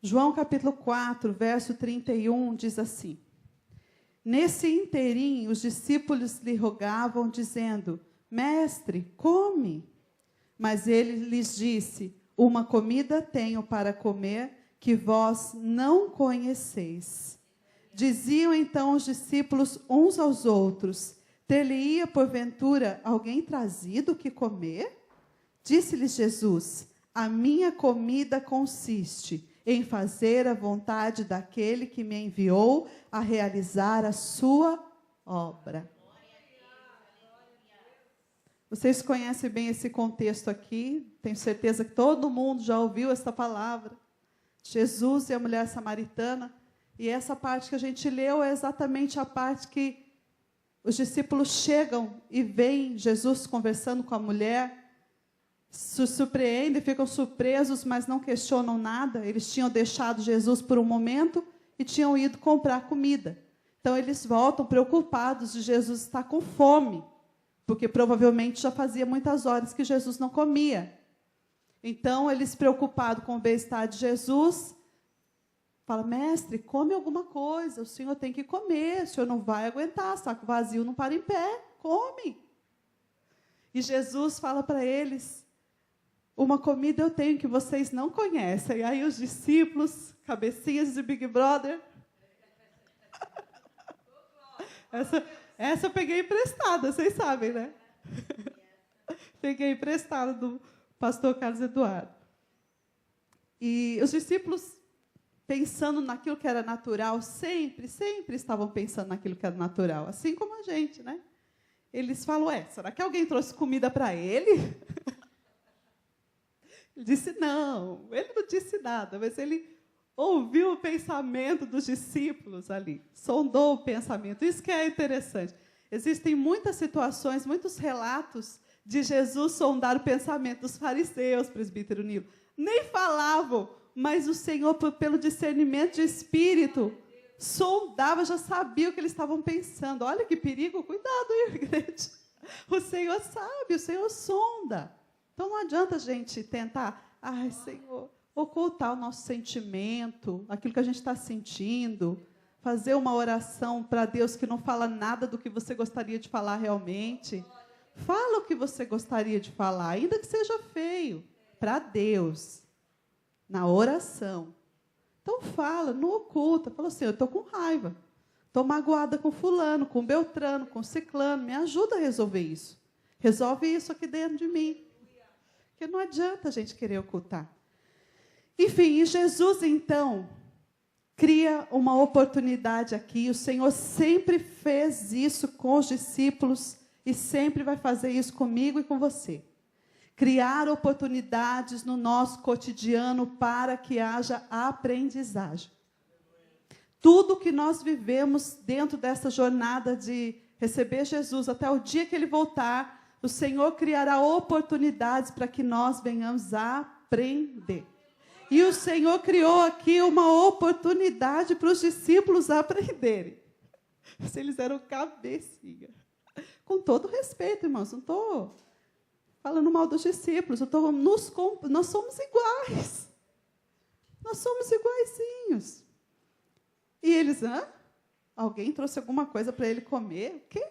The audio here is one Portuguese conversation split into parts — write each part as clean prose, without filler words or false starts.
João capítulo 4, verso 31, diz assim: Nesse interim, os discípulos lhe rogavam, dizendo: Mestre, come. Mas ele lhes disse: Uma comida tenho para comer que vós não conheceis. Diziam então os discípulos uns aos outros: Ter-lhe-ia porventura alguém trazido o que comer? Disse-lhes Jesus: A minha comida consiste em fazer a vontade daquele que me enviou a realizar a sua obra. Vocês conhecem bem esse contexto aqui, tenho certeza que todo mundo já ouviu essa palavra. Jesus e a mulher samaritana, e essa parte que a gente leu é exatamente a parte que os discípulos chegam e veem Jesus conversando com a mulher, se surpreendem, ficam surpresos, mas não questionam nada. Eles tinham deixado Jesus por um momento e tinham ido comprar comida. Então, eles voltam preocupados de Jesus estar com fome, porque provavelmente já fazia muitas horas que Jesus não comia. Então, eles preocupados com o bem-estar de Jesus, falam: Mestre, come alguma coisa, o senhor tem que comer, o senhor não vai aguentar, saco vazio não para em pé, come. E Jesus fala para eles: Uma comida eu tenho que vocês não conhecem. E aí os discípulos, cabecinhas de Big Brother. Essa eu peguei emprestada, vocês sabem, né? Peguei emprestada do pastor Carlos Eduardo. E os discípulos, pensando naquilo que era natural, sempre estavam pensando naquilo que era natural, assim como a gente, né? Eles falam: será que alguém trouxe comida para ele? Ele disse não, ele não disse nada, mas ele ouviu o pensamento dos discípulos ali, sondou o pensamento. Isso que é interessante. Existem muitas situações, muitos relatos de Jesus sondar o pensamento dos fariseus, presbítero Nilo. Nem falavam, mas o Senhor, pelo discernimento de espírito, sondava, já sabia o que eles estavam pensando. Olha que perigo, cuidado aí, igreja. O Senhor sabe, o Senhor sonda. Então, não adianta a gente tentar, Senhor, ocultar o nosso sentimento, aquilo que a gente está sentindo, fazer uma oração para Deus que não fala nada do que você gostaria de falar realmente. Fala o que você gostaria de falar, ainda que seja feio, para Deus, na oração. Então, fala, não oculta. Fala assim: eu estou com raiva, estou magoada com fulano, com beltrano, com ciclano, me ajuda a resolver isso. Resolve isso aqui dentro de mim. Porque não adianta a gente querer ocultar. Enfim, e Jesus, então, cria uma oportunidade aqui. O Senhor sempre fez isso com os discípulos e sempre vai fazer isso comigo e com você. Criar oportunidades no nosso cotidiano para que haja aprendizagem. Tudo que nós vivemos dentro dessa jornada de receber Jesus até o dia que Ele voltar, o Senhor criará oportunidades para que nós venhamos a aprender. E o Senhor criou aqui uma oportunidade para os discípulos aprenderem. Se eles eram cabecinha. Com todo respeito, irmãos, não estou falando mal dos discípulos, nós somos iguais. Nós somos iguaizinhos. E eles, alguém trouxe alguma coisa para ele comer? O quê?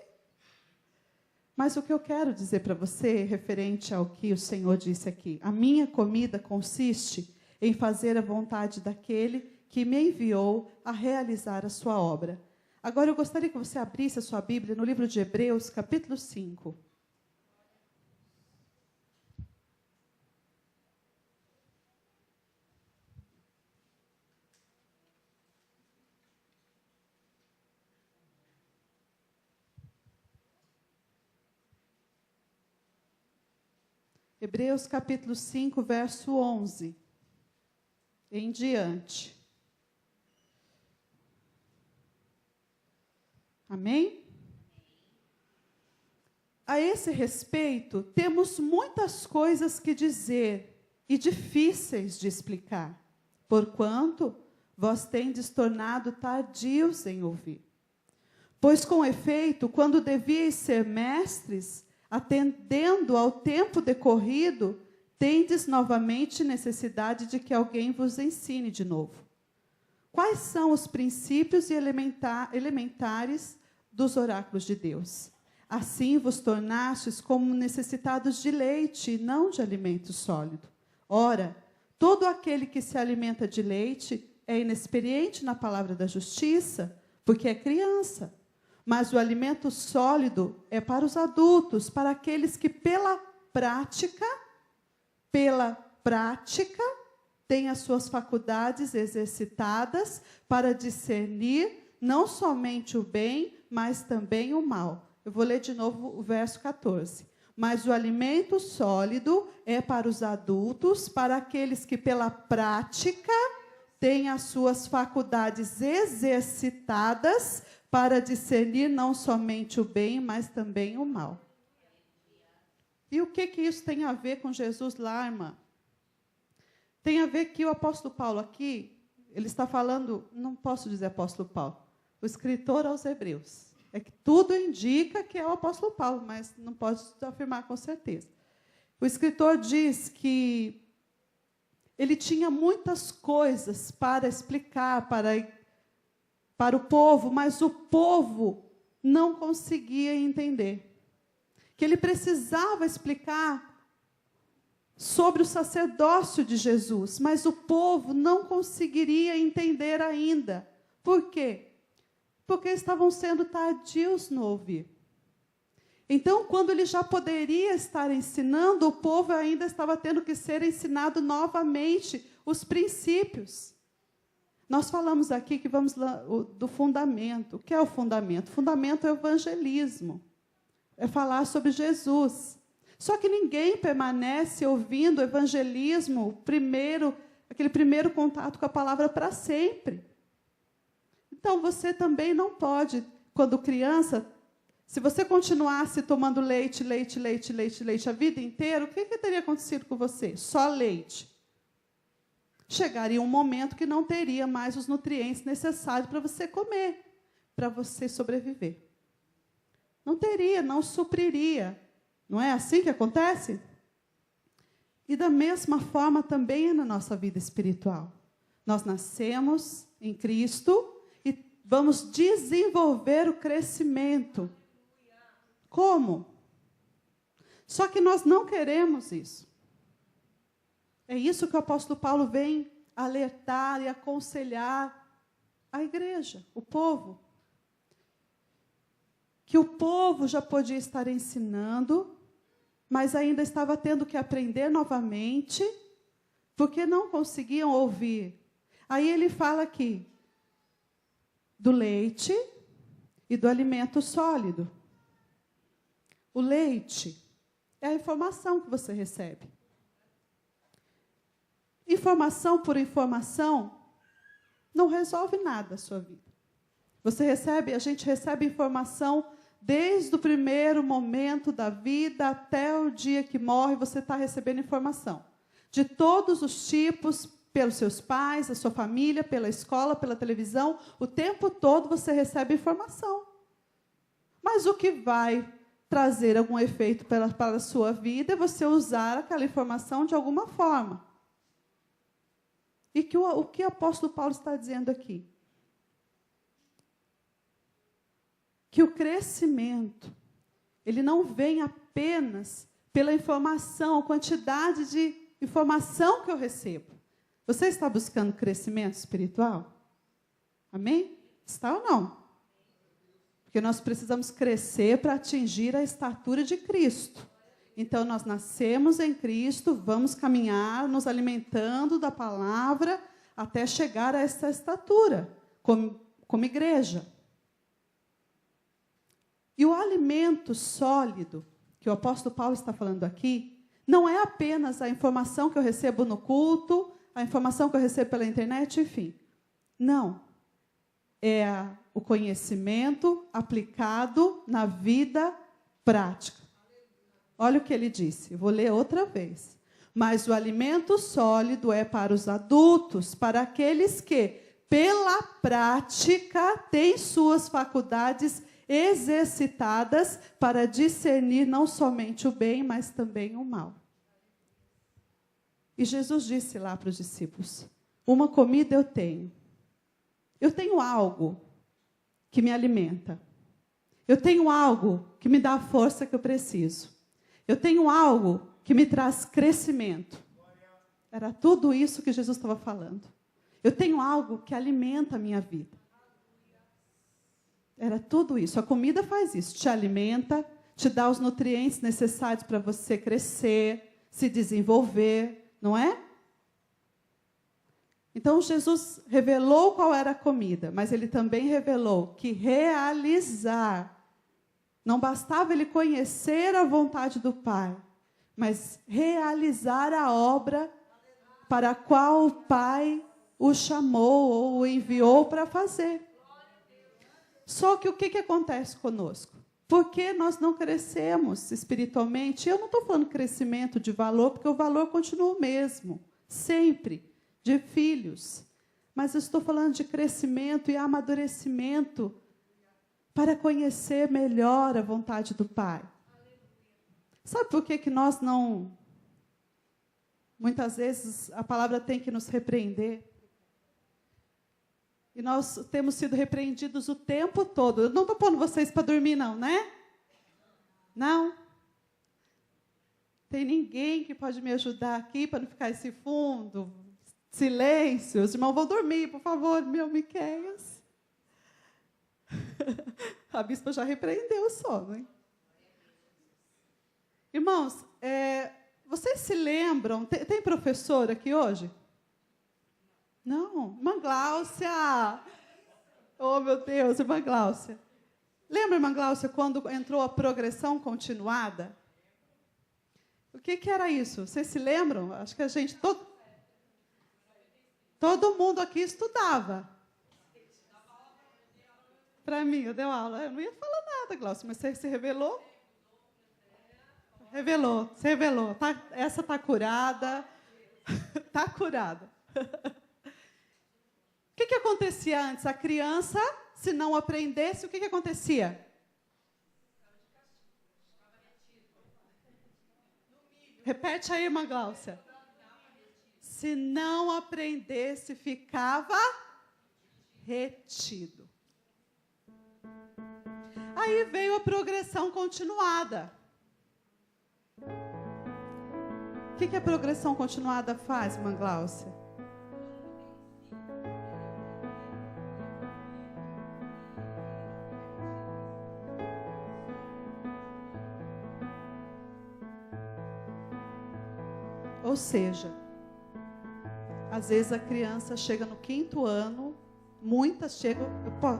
Mas o que eu quero dizer para você, referente ao que o Senhor disse aqui: a minha comida consiste em fazer a vontade daquele que me enviou a realizar a sua obra. Agora eu gostaria que você abrisse a sua Bíblia no livro de Hebreus, capítulo 5. Hebreus capítulo 5, verso 11 em diante. Amém? A esse respeito, temos muitas coisas que dizer e difíceis de explicar, porquanto vós tendes tornado tardios em ouvir. Pois, com efeito, quando devíeis ser mestres, atendendo ao tempo decorrido, tendes novamente necessidade de que alguém vos ensine de novo. Quais são os princípios e elementares dos oráculos de Deus? Assim vos tornastes como necessitados de leite, e não de alimento sólido. Ora, todo aquele que se alimenta de leite é inexperiente na palavra da justiça, porque é criança. Mas o alimento sólido é para os adultos, para aqueles que pela prática, têm as suas faculdades exercitadas para discernir não somente o bem, mas também o mal. Eu vou ler de novo o verso 14. Mas o alimento sólido é para os adultos, para aqueles que pela prática têm as suas faculdades exercitadas para discernir não somente o bem, mas também o mal. E o que isso tem a ver com Jesus lá, irmã? Tem a ver que o apóstolo Paulo aqui, ele está falando, não posso dizer apóstolo Paulo, o escritor aos Hebreus. É que tudo indica que é o apóstolo Paulo, mas não posso afirmar com certeza. O escritor diz que ele tinha muitas coisas para explicar para o povo, mas o povo não conseguia entender. Que ele precisava explicar sobre o sacerdócio de Jesus, mas o povo não conseguiria entender ainda. Por quê? Porque estavam sendo tardios no ouvir. Então, quando ele já poderia estar ensinando, o povo ainda estava tendo que ser ensinado novamente os princípios. Nós falamos aqui que vamos do fundamento. O que é o fundamento? O fundamento é o evangelismo. É falar sobre Jesus. Só que ninguém permanece ouvindo o evangelismo, aquele primeiro contato com a palavra para sempre. Então, você também não pode, quando criança, se você continuasse tomando leite a vida inteira, o que teria acontecido com você? Só leite. Chegaria um momento que não teria mais os nutrientes necessários para você comer, para você sobreviver. Não teria, não supriria. Não é assim que acontece? E da mesma forma também é na nossa vida espiritual. Nós nascemos em Cristo e vamos desenvolver o crescimento. Como? Só que nós não queremos isso. É isso que o apóstolo Paulo vem alertar e aconselhar a igreja, o povo. Que o povo já podia estar ensinando, mas ainda estava tendo que aprender novamente, porque não conseguiam ouvir. Aí ele fala aqui do leite e do alimento sólido. O leite é a informação que você recebe. Informação por informação não resolve nada a sua vida. A gente recebe informação desde o primeiro momento da vida até o dia que morre, você está recebendo informação. De todos os tipos, pelos seus pais, a sua família, pela escola, pela televisão, o tempo todo você recebe informação. Mas o que vai trazer algum efeito para a sua vida é você usar aquela informação de alguma forma. E o que o apóstolo Paulo está dizendo aqui? Que o crescimento, ele não vem apenas pela informação, a quantidade de informação que eu recebo. Você está buscando crescimento espiritual? Amém? Está ou não? Porque nós precisamos crescer para atingir a estatura de Cristo. Então, nós nascemos em Cristo, vamos caminhar, nos alimentando da palavra, até chegar a essa estatura, como igreja. E o alimento sólido, que o apóstolo Paulo está falando aqui, não é apenas a informação que eu recebo no culto, a informação que eu recebo pela internet, enfim. Não. É o conhecimento aplicado na vida prática. Olha o que ele disse, eu vou ler outra vez. Mas o alimento sólido é para os adultos, para aqueles que, pela prática, têm suas faculdades exercitadas para discernir não somente o bem, mas também o mal. E Jesus disse lá para os discípulos: uma comida eu tenho. Eu tenho algo que me alimenta. Eu tenho algo que me dá a força que eu preciso. Eu tenho algo que me traz crescimento. Era tudo isso que Jesus estava falando. Eu tenho algo que alimenta a minha vida. Era tudo isso. A comida faz isso. Te alimenta, te dá os nutrientes necessários para você crescer, se desenvolver, não é? Então, Jesus revelou qual era a comida, mas ele também revelou que realizar, não bastava ele conhecer a vontade do Pai, mas realizar a obra para a qual o Pai o chamou ou o enviou para fazer. Só que o que acontece conosco? Por que nós não crescemos espiritualmente? Eu não estou falando crescimento de valor, porque o valor continua o mesmo, sempre, de filhos. Mas eu estou falando de crescimento e amadurecimento para conhecer melhor a vontade do Pai. Sabe por que nós não... Muitas vezes a palavra tem que nos repreender. E nós temos sido repreendidos o tempo todo. Eu não estou pondo vocês para dormir, não, né? Não? Tem ninguém que pode me ajudar aqui para não ficar esse fundo, silêncio. Os irmãos vão dormir, por favor, meu Miqueias. A bispa já repreendeu o sono, hein? Irmãos, vocês se lembram... Tem professor aqui hoje? Não, irmã Gláucia. Oh, meu Deus, irmã Gláucia. Lembra, irmã Gláucia, quando entrou a progressão continuada? O que era isso? Vocês se lembram? Acho que a gente... Todo mundo aqui estudava. Para mim, eu dei aula. Eu não ia falar nada, Gláucia, mas você se revelou? Revelou, se revelou. Essa está curada. Está curada. O que acontecia antes? A criança, se não aprendesse, o que acontecia? Repete aí, irmã Gláucia. Se não aprendesse, ficava retido. Aí veio a progressão continuada. O que a progressão continuada faz, irmã Gláucia? Ou seja, às vezes a criança chega no 5º ano, muitas chegam...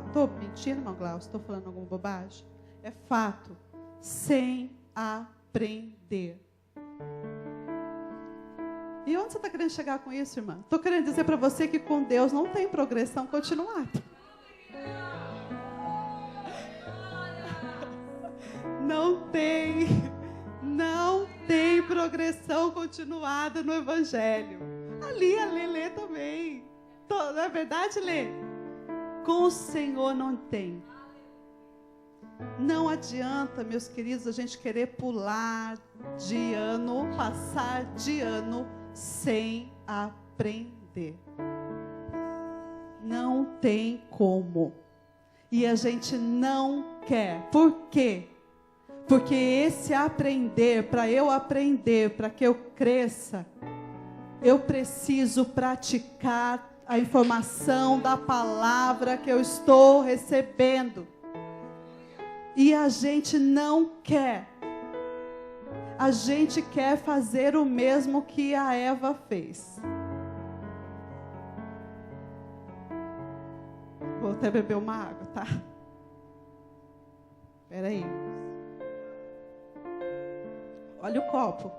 Estou mentindo, irmão Glaucio? Estou falando alguma bobagem? É fato. Sem aprender. E onde você está querendo chegar com isso, irmã? Estou querendo dizer para você que com Deus não tem progressão continuada. Não tem. Não tem progressão continuada no Evangelho. Ali a Lelê também. Não é verdade, Lê? Com o Senhor não tem. Não adianta, meus queridos, a gente querer pular de ano, passar de ano sem aprender. Não tem como. E a gente não quer. Por quê? Porque esse aprender, para eu aprender, para que eu cresça, eu preciso praticar a informação da palavra que eu estou recebendo. E a gente não quer. A gente quer fazer o mesmo que a Eva fez. Vou até beber uma água, tá? Espera aí. Olha o copo.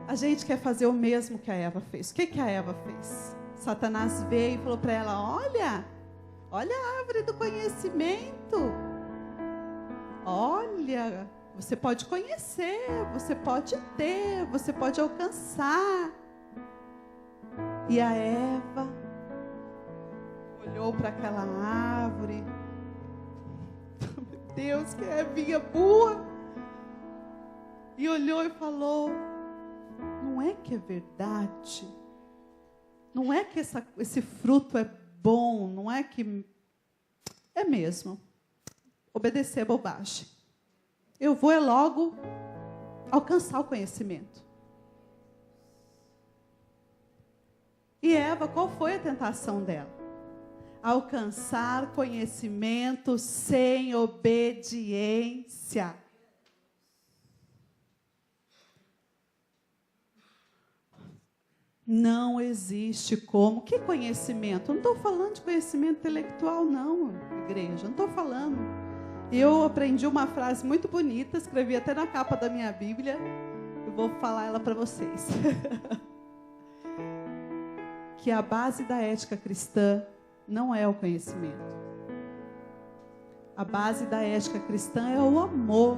A gente quer fazer o mesmo que a Eva fez. O que a Eva fez? Satanás veio e falou para ela: olha a árvore do conhecimento. Olha, você pode conhecer, você pode ter, você pode alcançar. E a Eva olhou para aquela árvore. Meu Deus, que Evinha burra. E olhou e falou: não não é que é verdade. Não é que esse fruto é bom, não é que... É mesmo. Obedecer é bobagem. Eu vou logo alcançar o conhecimento. E Eva, qual foi a tentação dela? Alcançar conhecimento sem obediência. Não existe como. Que conhecimento? Eu não estou falando de conhecimento intelectual, não, igreja. Não estou falando. Eu aprendi uma frase muito bonita, escrevi até na capa da minha Bíblia. Eu vou falar ela para vocês. Que a base da ética cristã não é o conhecimento. A base da ética cristã é o amor.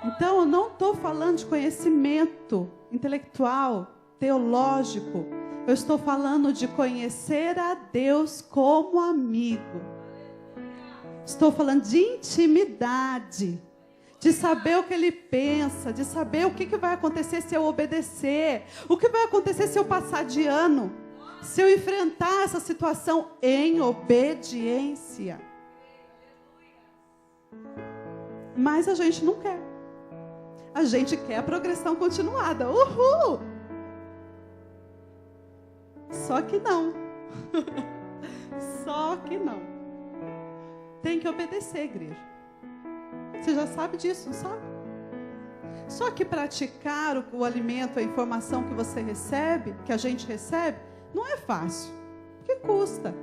Então, eu não estou falando de conhecimento intelectual, teológico. Eu estou falando de conhecer a Deus como amigo. Estou falando de intimidade, de saber o que Ele pensa, de saber o que vai acontecer se eu obedecer, o que vai acontecer se eu passar de ano, se eu enfrentar essa situação em obediência. Mas a gente não quer. A gente quer a progressão continuada. Uhul! Só que não. Só que não. Tem que obedecer, igreja. Você já sabe disso, não sabe? Só que praticar o alimento, a informação que você recebe, que a gente recebe, não é fácil. Porque custa.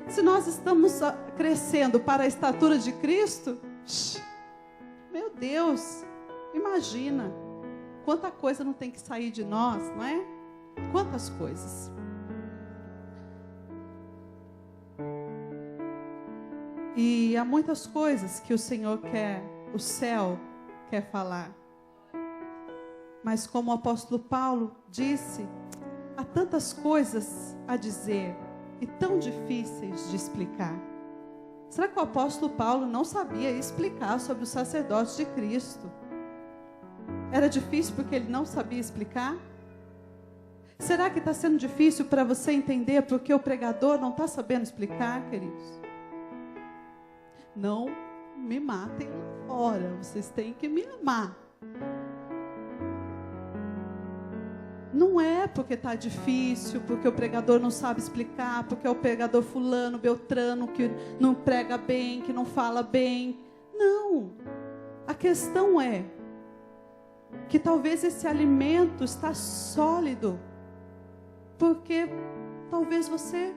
Se nós estamos crescendo para a estatura de Cristo, meu Deus, imagina quanta coisa não tem que sair de nós, não é? Quantas coisas. E há muitas coisas que o Senhor quer, o céu quer falar. Mas como o apóstolo Paulo disse, há tantas coisas a dizer e tão difíceis de explicar. Será que o apóstolo Paulo não sabia explicar sobre os sacerdotes de Cristo? Era difícil porque ele não sabia explicar? Será que está sendo difícil para você entender porque o pregador não está sabendo explicar, queridos? Não me matem lá fora, vocês têm que me amar. Não é porque está difícil, porque o pregador não sabe explicar, porque é o pregador fulano, beltrano, que não prega bem, que não fala bem. Não. A questão é que talvez esse alimento está sólido, porque talvez você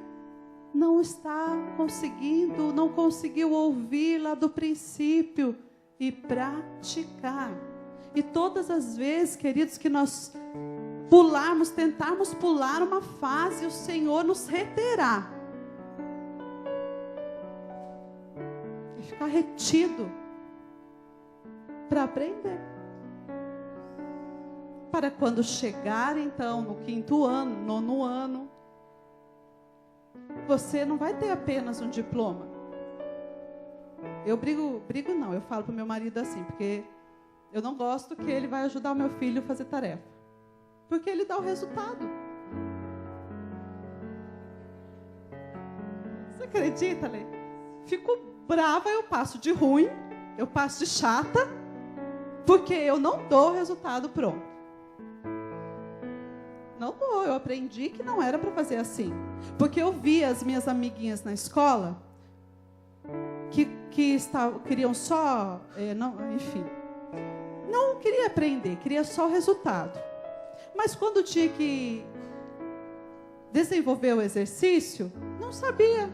não está conseguindo, não conseguiu ouvir lá do princípio e praticar. E todas as vezes, queridos, que nós tentarmos pular uma fase, o Senhor nos reterá. E ficar retido para aprender. Para quando chegar, então, no 5º ano, 9º ano, você não vai ter apenas um diploma. Eu brigo não, eu falo para o meu marido assim, porque eu não gosto que ele vai ajudar o meu filho a fazer tarefa. Porque ele dá o resultado. Você acredita, Lê? Fico brava, eu passo de ruim, eu passo de chata, porque eu não dou o resultado pronto. Não dou, eu aprendi que não era para fazer assim. Porque eu via as minhas amiguinhas na escola que queriam só, não queria aprender, queria só o resultado. Mas quando tinha que desenvolver o exercício, não sabia.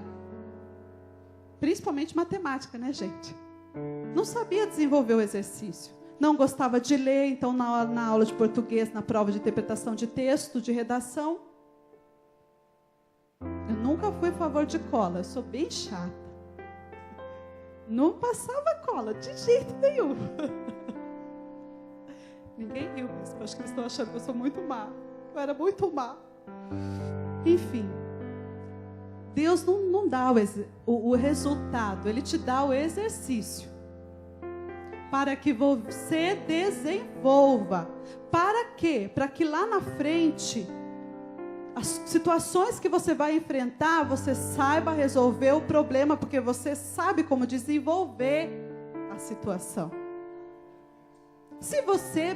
Principalmente matemática, né, gente? Não sabia desenvolver o exercício. Não gostava de ler, então na aula de português, na prova de interpretação de texto, de redação. Eu nunca fui a favor de cola, eu sou bem chata. Não passava cola, de jeito nenhum. Ninguém riu, mas eu acho que eles estão achando que eu sou muito má. Eu era muito má. Enfim, Deus não dá o resultado, Ele te dá o exercício. para que você desenvolva. Para quê? Para que lá na frente, as situações que você vai enfrentar, você saiba resolver o problema, porque você sabe como desenvolver a situação. Se você,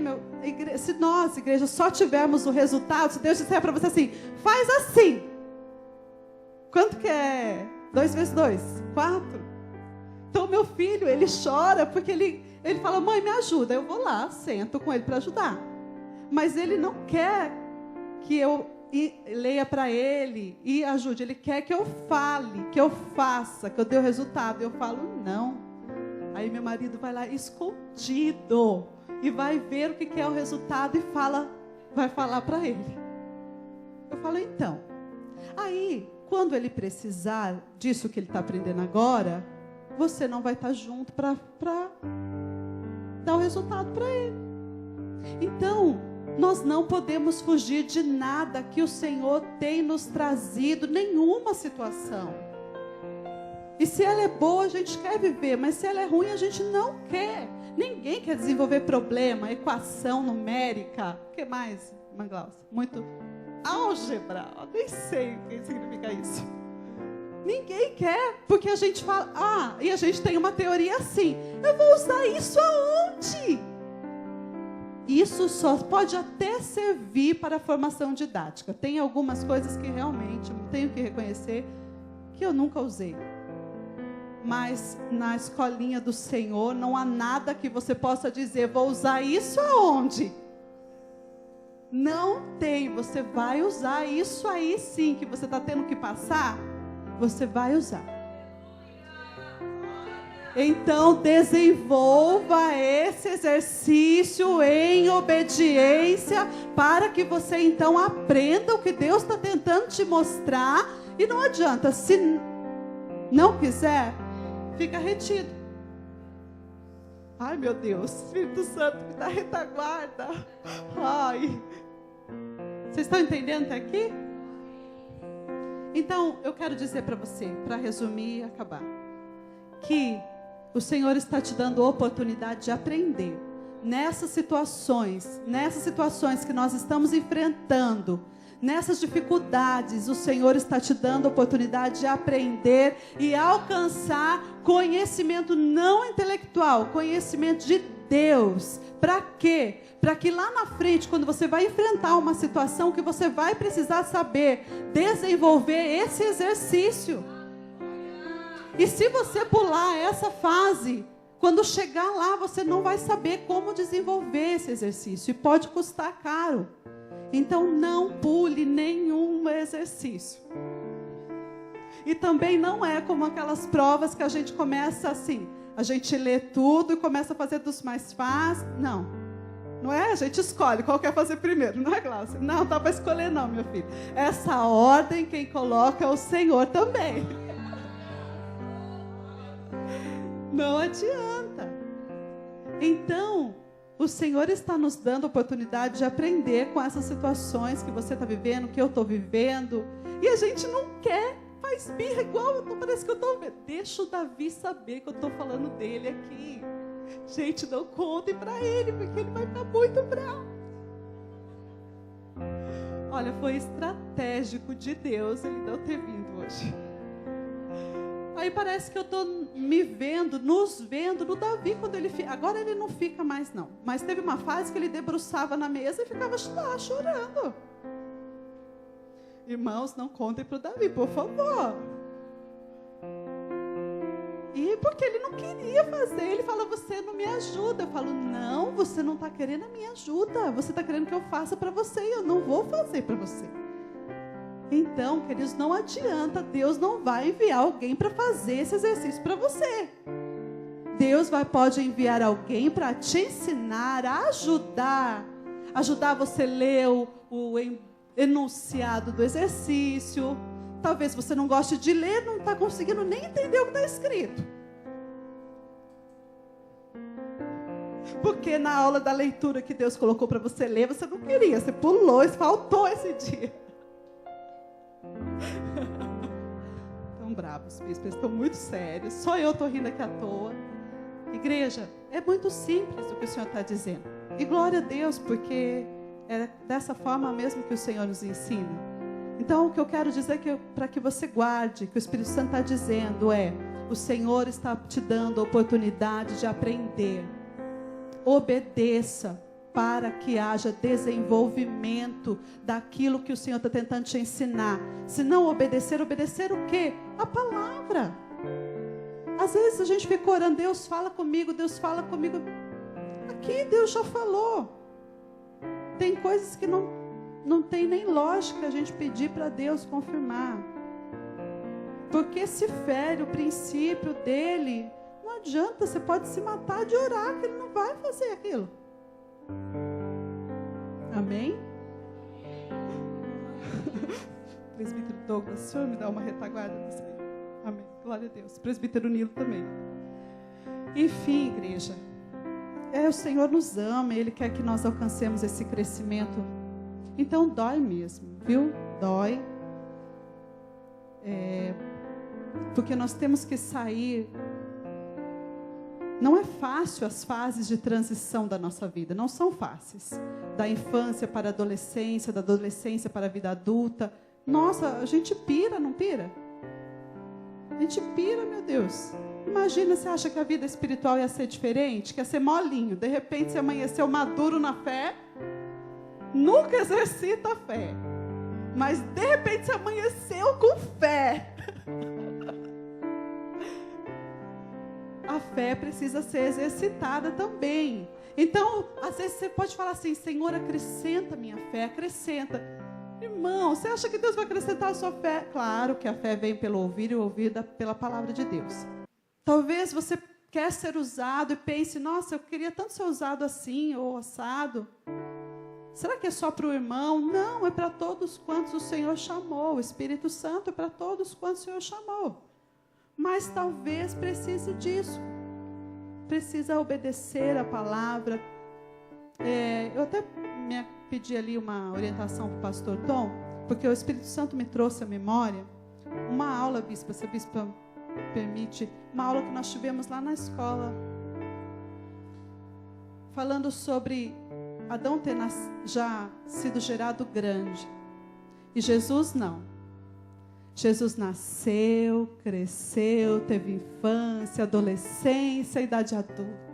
se nós, igreja, só tivermos o resultado, se Deus disser para você assim, faz assim. Quanto que é 2 vezes 2? 4. Então, meu filho, ele chora porque ele fala, mãe, me ajuda. Eu vou lá, sento com ele para ajudar. Mas ele não quer que eu leia para ele e ajude. Ele quer que eu fale, que eu faça, que eu dê o resultado. Eu falo, não. Aí meu marido vai lá escondido e vai ver o que é o resultado e vai falar para ele. Eu falo, então. Aí, quando ele precisar disso que ele está aprendendo agora, você não vai estar junto para dar o resultado para ele. Então, nós não podemos fugir de nada que o Senhor tem nos trazido, nenhuma situação. E se ela é boa, a gente quer viver, mas se ela é ruim, a gente não quer. Ninguém quer desenvolver problema, equação numérica. O que mais, irmã Glaucia? Muito álgebra, eu nem sei o que significa isso. Ninguém quer, porque a gente fala, e a gente tem uma teoria assim, eu vou usar isso aonde? Isso só pode até servir para a formação didática. Tem algumas coisas que realmente eu tenho que reconhecer que eu nunca usei. Mas na escolinha do Senhor não há nada que você possa dizer, vou usar isso aonde? Não tem, você vai usar isso aí sim, que você está tendo que passar, você vai usar. Então, desenvolva esse exercício em obediência, para que você então aprenda o que Deus está tentando te mostrar. E não adianta, se não quiser, fica retido. Ai, meu Deus, Espírito Santo me dá retaguarda. Ai. Vocês estão entendendo até aqui? Então, eu quero dizer para você, para resumir e acabar, que o Senhor está te dando a oportunidade de aprender. Nessas situações que nós estamos enfrentando, nessas dificuldades, o Senhor está te dando a oportunidade de aprender e alcançar conhecimento não intelectual, conhecimento de Deus. Para quê? Para que lá na frente, quando você vai enfrentar uma situação que você vai precisar saber desenvolver esse exercício. E se você pular essa fase, quando chegar lá, você não vai saber como desenvolver esse exercício. E pode custar caro. Então, não pule nenhum exercício. E também não é como aquelas provas que a gente começa assim. A gente lê tudo e começa a fazer dos mais fáceis. Não. Não é? A gente escolhe qual quer fazer primeiro. Não é, Glaucia? Não dá para escolher não, meu filho. Essa ordem quem coloca é o Senhor também. Não adianta. Então, o Senhor está nos dando a oportunidade de aprender com essas situações que você está vivendo, que eu estou vivendo. E a gente não quer, faz birra igual, parece que eu estou vendo. Deixa o Davi saber que eu estou falando dele aqui. Gente, não contem para ele, porque ele vai ficar muito bravo. Olha, foi estratégico de Deus ele não ter vindo hoje. Aí parece que eu estou me vendo, nos vendo no Davi, quando ele fica. Agora ele não fica mais não. Mas teve uma fase que ele debruçava na mesa e ficava lá chorando. Irmãos, não contem para o Davi, por favor. E porque ele não queria fazer. Ele fala, você não me ajuda. Eu falo, não, você não está querendo a minha ajuda. Você está querendo que eu faça para você e eu não vou fazer para você. Então, queridos, não adianta, Deus não vai enviar alguém para fazer esse exercício para você. Deus pode enviar alguém para te ensinar, ajudar você a ler o enunciado do exercício. Talvez você não goste de ler, não está conseguindo nem entender o que está escrito. Porque na aula da leitura que Deus colocou para você ler, você não queria, você pulou, faltou esse dia. Estão bravos, bispos, estão muito sérios. Só eu estou rindo aqui à toa. Igreja, é muito simples o que o Senhor está dizendo. E glória a Deus, porque é dessa forma mesmo que o Senhor nos ensina. Então, o que eu quero dizer que para que você guarde, que o Espírito Santo está dizendo o Senhor está te dando a oportunidade de aprender. Obedeça para que haja desenvolvimento daquilo que o Senhor está tentando te ensinar. Se não obedecer, obedecer o quê? A palavra. Às vezes a gente fica orando, Deus fala comigo, Deus fala comigo. Aqui Deus já falou. Tem coisas que não tem nem lógica a gente pedir para Deus confirmar. Porque se fere o princípio dele, não adianta, você pode se matar de orar, que ele não vai fazer aquilo. Amém? Presbítero Douglas, o senhor me dá uma retaguarda nisso aí? Amém, glória a Deus. Presbítero Nilo também. Enfim, igreja, o Senhor nos ama, Ele quer que nós alcancemos esse crescimento. Então dói mesmo, viu? Dói. Porque nós temos que sair. Não é fácil as fases de transição da nossa vida, não são fáceis. Da infância para a adolescência, da adolescência para a vida adulta. Nossa, a gente pira, não pira? A gente pira, meu Deus. Imagina, você acha que a vida espiritual ia ser diferente? Que ia ser molinho. De repente, você amanheceu maduro na fé. Nunca exercita a fé. Mas, de repente, você amanheceu com fé. A fé precisa ser exercitada também. Então, às vezes você pode falar assim, Senhor, acrescenta a minha fé, acrescenta. Irmão, você acha que Deus vai acrescentar a sua fé? Claro que a fé vem pelo ouvir e ouvir pela palavra de Deus. Talvez você quer ser usado e pense, nossa, eu queria tanto ser usado assim ou assado. Será que é só para o irmão? Não, é para todos quantos o Senhor chamou. O Espírito Santo é para todos quantos o Senhor chamou. Mas talvez precise disso. Precisa obedecer a palavra. Eu até pedi ali uma orientação para o pastor Tom, porque o Espírito Santo me trouxe à memória uma aula, bispa, se a bispa permite, uma aula que nós tivemos lá na escola, falando sobre Adão ter já sido gerado grande, e Jesus não. Jesus nasceu, cresceu, teve infância, adolescência, idade adulta.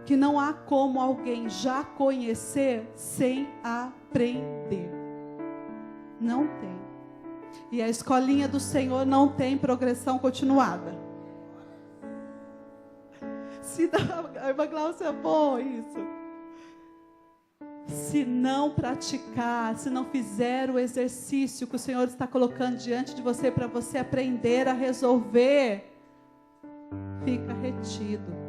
Que não há como alguém já conhecer sem aprender. Não tem. E a escolinha do Senhor não tem progressão continuada. Se dá, a irmã Glaucia, bom isso. Se não praticar, se não fizer o exercício que o Senhor está colocando diante de você para você aprender a resolver, fica retido.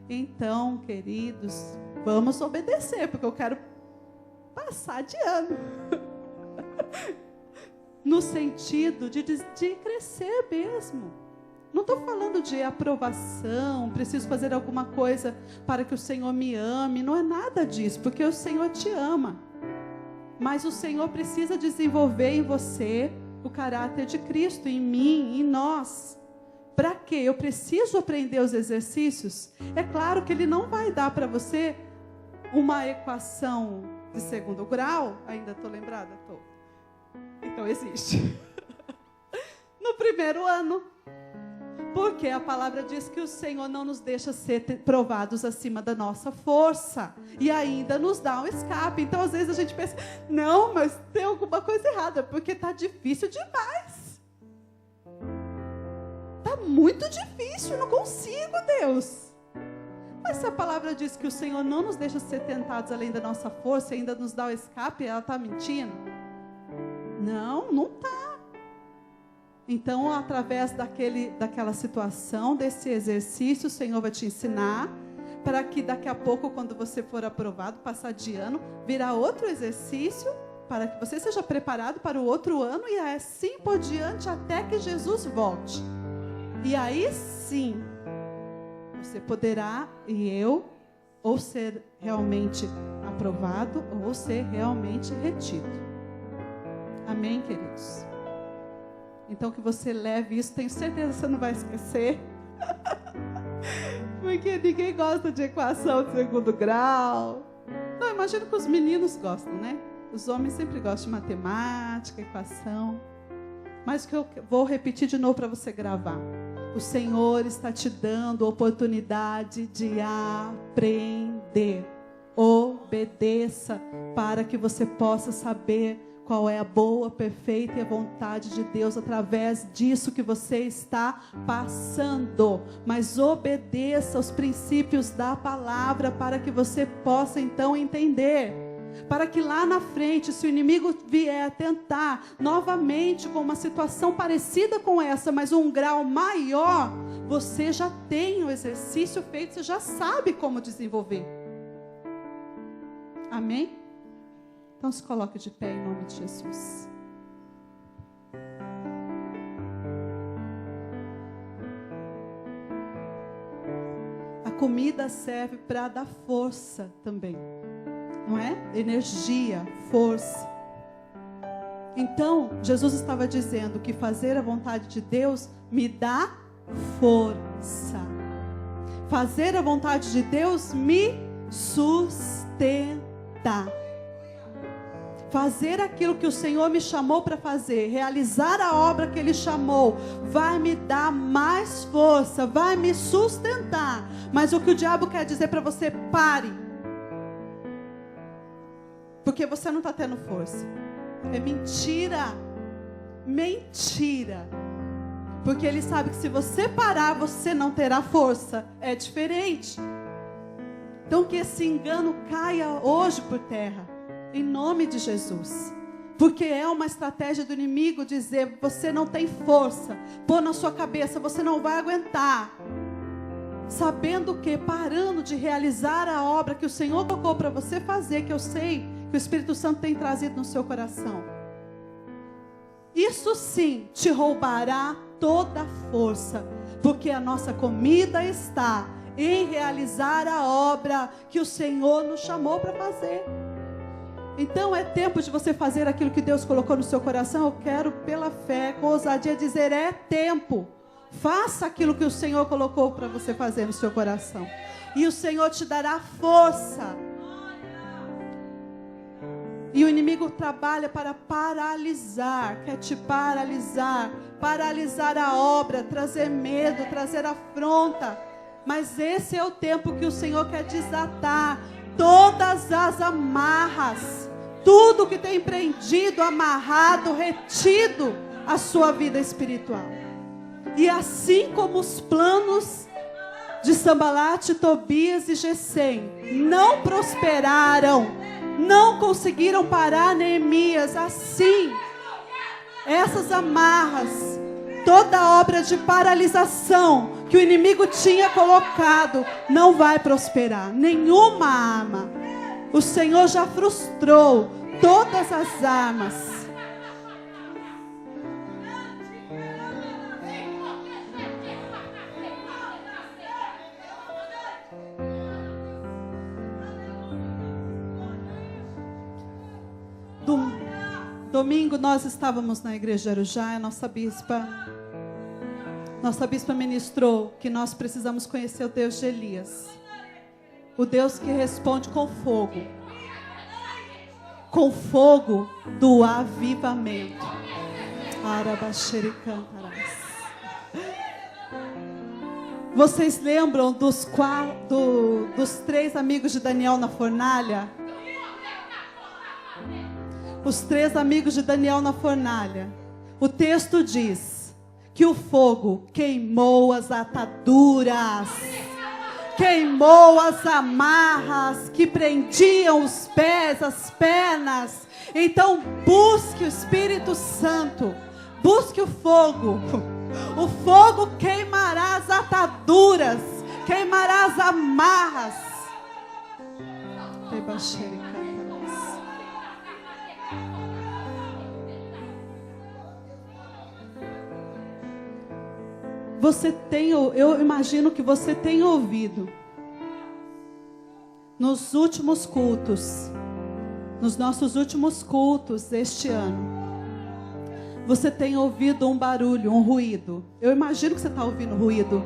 Então, queridos, vamos obedecer, porque eu quero passar de ano. No sentido de crescer mesmo. Não estou falando de aprovação, preciso fazer alguma coisa para que o Senhor me ame. Não é nada disso, porque o Senhor te ama. Mas o Senhor precisa desenvolver em você o caráter de Cristo, em mim, em nós. Para quê? Eu preciso aprender os exercícios. É claro que Ele não vai dar para você uma equação de segundo grau. Ainda estou lembrada? Estou. Então existe. No primeiro ano. Porque a palavra diz que o Senhor não nos deixa ser provados acima da nossa força. E ainda nos dá um escape. Então às vezes a gente pensa, não, mas tem alguma coisa errada. Porque está difícil demais. Muito difícil, não consigo, Deus. Mas se a palavra diz que o Senhor não nos deixa ser tentados além da nossa força e ainda nos dá o escape, ela está mentindo? Não, não está. Então, através daquela situação, desse exercício, o Senhor vai te ensinar para que daqui a pouco, quando você for aprovado, passar de ano, virá outro exercício para que você seja preparado para o outro ano e assim por diante até que Jesus volte. E aí sim, você poderá, e eu, ou ser realmente aprovado, ou ser realmente retido. Amém, queridos? Então que você leve isso, tenho certeza que você não vai esquecer. Porque ninguém gosta de equação de segundo grau. Não, imagino que os meninos gostam, né? Os homens sempre gostam de matemática, equação. Mas o que eu vou repetir de novo para você gravar. O Senhor está te dando a oportunidade de aprender. Obedeça para que você possa saber qual é a boa, perfeita e a vontade de Deus através disso que você está passando. Mas obedeça aos princípios da palavra para que você possa então entender. Para que lá na frente, se o inimigo vier tentar novamente com uma situação parecida com essa, mas um grau maior, você já tem o exercício feito, você já sabe como desenvolver. Amém? Então se coloque de pé em nome de Jesus. A comida serve para dar força também, não é? Energia, força. Então Jesus estava dizendo que fazer a vontade de Deus me dá força. Fazer a vontade de Deus me sustenta. Fazer aquilo que o Senhor me chamou para fazer, realizar a obra que Ele chamou, vai me dar mais força, vai me sustentar. Mas o que o diabo quer dizer para você, pare. Porque você não está tendo força. É mentira. Mentira. Porque ele sabe que se você parar, você não terá força. É diferente. Então que esse engano caia hoje por terra. Em nome de Jesus. Porque é uma estratégia do inimigo dizer, você não tem força. Pôr na sua cabeça, você não vai aguentar. Sabendo que, parando de realizar a obra que o Senhor colocou para você fazer, que eu sei que o Espírito Santo tem trazido no seu coração. Isso sim te roubará toda a força. Porque a nossa comida está em realizar a obra que o Senhor nos chamou para fazer. Então é tempo de você fazer aquilo que Deus colocou no seu coração. Eu quero pela fé, com ousadia dizer, é tempo. Faça aquilo que o Senhor colocou para você fazer no seu coração. E o Senhor te dará força. E o inimigo trabalha para paralisar, quer te paralisar, paralisar a obra, trazer medo, trazer afronta. Mas esse é o tempo que o Senhor quer desatar todas as amarras, tudo que tem prendido, amarrado, retido a sua vida espiritual. E assim como os planos de Sambalate, Tobias e Gesem não prosperaram, não conseguiram parar Neemias, assim, essas amarras, toda a obra de paralisação que o inimigo tinha colocado, não vai prosperar. Nenhuma arma. O Senhor já frustrou todas as armas. Domingo nós estávamos na igreja de Arujá, a nossa bispa ministrou que nós precisamos conhecer o Deus de Elias. O Deus que responde com fogo. Com fogo do avivamento. Vocês lembram dos 3 amigos de Daniel na fornalha? Os 3 amigos de Daniel na fornalha. O texto diz que o fogo queimou as ataduras, queimou as amarras que prendiam os pés, as pernas. Então busque o Espírito Santo, busque o fogo. O fogo queimará as ataduras, queimará as amarras. Eu imagino que você tem ouvido nos últimos cultos, nos nossos últimos cultos este ano, você tem ouvido um barulho, um ruído. Eu imagino que você está ouvindo ruído.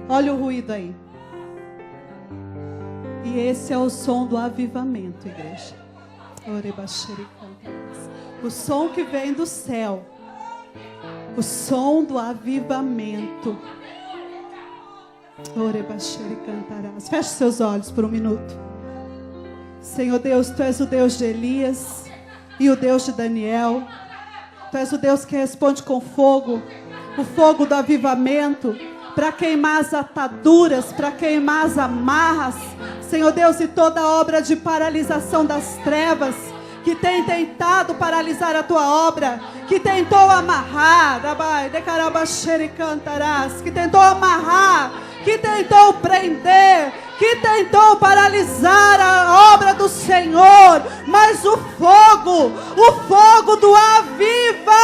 Olha o ruído aí. E esse é o som do avivamento, igreja. O som que vem do céu. O som do avivamento. Feche seus olhos por um minuto. Senhor Deus, Tu és o Deus de Elias e o Deus de Daniel. Tu és o Deus que responde com fogo, o fogo do avivamento, para queimar as ataduras, para queimar as amarras. Senhor Deus, e toda obra de paralisação das trevas que tem tentado paralisar a Tua obra, que tentou amarrar, que tentou amarrar, que tentou prender, que tentou paralisar a obra do Senhor, mas o fogo do avivamento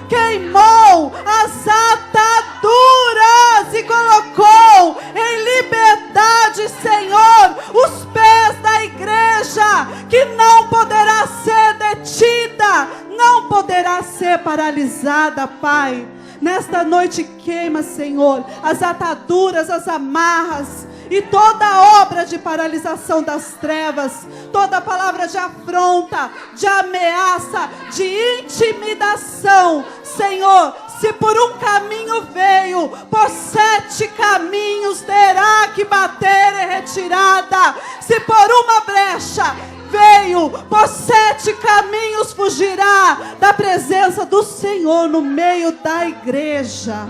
queimou as ataduras e colocou em liberdade, Senhor, os pés da igreja, que não poderá ser detida, não poderá ser paralisada, Pai. Nesta noite queima, Senhor, as ataduras, as amarras e toda obra de paralisação das trevas, toda palavra de afronta, de ameaça, de intimidação. Senhor, se por um caminho veio, por 7 caminhos terá que bater em retirada. Se por uma brecha veio, por 7 caminhos fugirá da presença do Senhor no meio da igreja,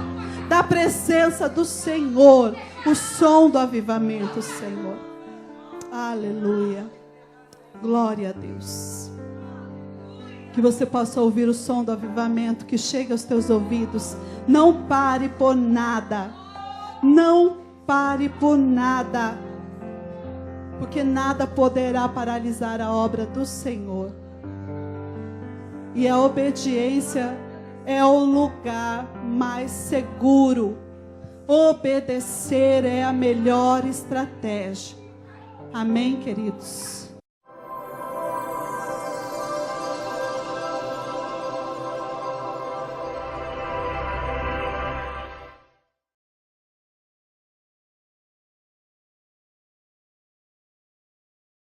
da presença do Senhor, o som do avivamento, Senhor. Aleluia, glória a Deus. Que você possa ouvir o som do avivamento que chega aos teus ouvidos. Não pare por nada, não pare por nada, porque nada poderá paralisar a obra do Senhor. E a obediência é o lugar mais seguro. Obedecer é a melhor estratégia. Amém, queridos?